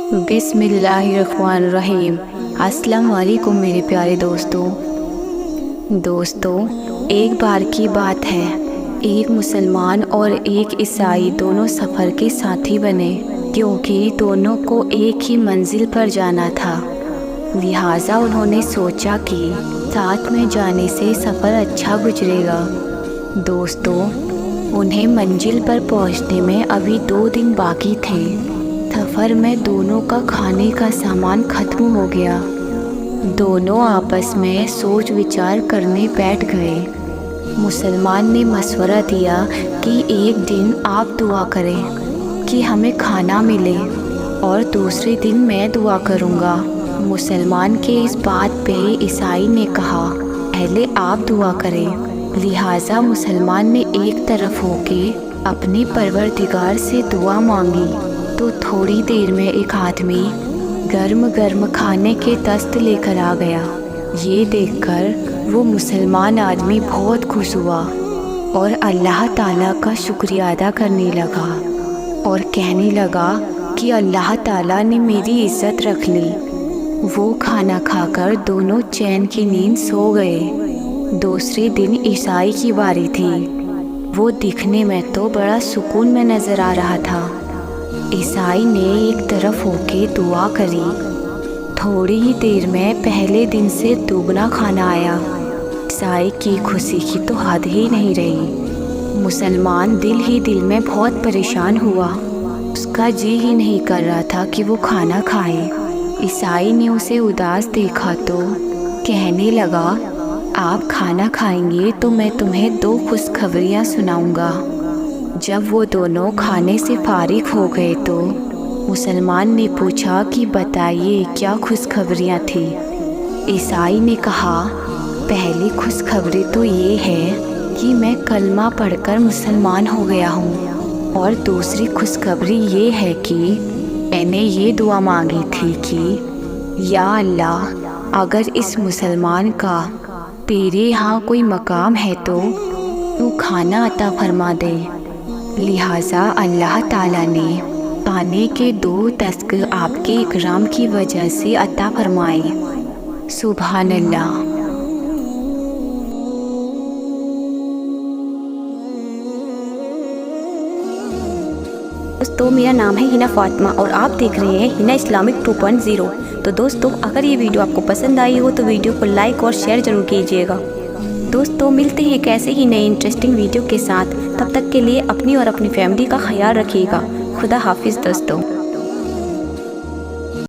बिस्मिल्लाहिर्रहमानिर्रहीम। अस्सलाम वालेकुम मेरे प्यारे दोस्तों, एक बार की बात है, एक मुसलमान और एक ईसाई दोनों सफ़र के साथी बने, क्योंकि दोनों को एक ही मंजिल पर जाना था। लिहाजा उन्होंने सोचा कि साथ में जाने से सफ़र अच्छा गुजरेगा। दोस्तों, उन्हें मंजिल पर पहुंचने में अभी 2 दिन बाकी थे। सफ़र में दोनों का खाने का सामान ख़त्म हो गया। दोनों आपस में सोच विचार करने बैठ गए। मुसलमान ने मशवरा दिया कि एक दिन आप दुआ करें कि हमें खाना मिले और दूसरे दिन मैं दुआ करूँगा। मुसलमान के इस बात पे ईसाई ने कहा, पहले आप दुआ करें। लिहाजा मुसलमान ने एक तरफ होके अपने परवरदिगार से दुआ मांगी तो थोड़ी देर में एक आदमी गर्म गर्म खाने के दस्त लेकर आ गया। ये देखकर वो मुसलमान आदमी बहुत खुश हुआ और अल्लाह ताला का शुक्रिया अदा करने लगा और कहने लगा कि अल्लाह ताला ने मेरी इज़्ज़त रख ली। वो खाना खाकर दोनों चैन की नींद सो गए। दूसरे दिन ईसाई की बारी थी। वो दिखने में तो बड़ा सुकून में नज़र आ रहा था। ईसाई ने एक तरफ होके दुआ करी। थोड़ी ही देर में पहले दिन से दुगना खाना आया। ईसाई की खुशी की तो हद ही नहीं रही। मुसलमान दिल ही दिल में बहुत परेशान हुआ। उसका जी ही नहीं कर रहा था कि वो खाना खाए। ईसाई ने उसे उदास देखा तो कहने लगा, आप खाना खाएंगे तो मैं तुम्हें 2 खुशखबरियाँ सुनाऊंगा। जब वो दोनों खाने से फारिग हो गए तो मुसलमान ने पूछा कि बताइए क्या खुशखबरियाँ थी। ईसाई ने कहा, पहली खुशखबरी तो ये है कि मैं कलमा पढ़कर मुसलमान हो गया हूँ, और दूसरी खुशखबरी ये है कि मैंने ये दुआ मांगी थी कि या अल्लाह, अगर इस मुसलमान का तेरे यहाँ कोई मकाम है तो तू खाना अता फरमा दे। लिहाजा अल्लाह ताला ने खाने के 2 तस्क आपके इकराम की वजह से अता फरमाए। सुभान अल्लाह। दोस्तों, मेरा नाम है हिना फातिमा और आप देख रहे हैं हिना इस्लामिक 2.0। तो दोस्तों, अगर ये वीडियो आपको पसंद आई हो तो वीडियो को लाइक और शेयर ज़रूर कीजिएगा। दोस्तों, मिलते हैं एक ऐसे ही नए इंटरेस्टिंग वीडियो के साथ। तब तक के लिए अपनी और अपनी फैमिली का ख्याल रखिएगा। खुदा हाफिज़ दोस्तों।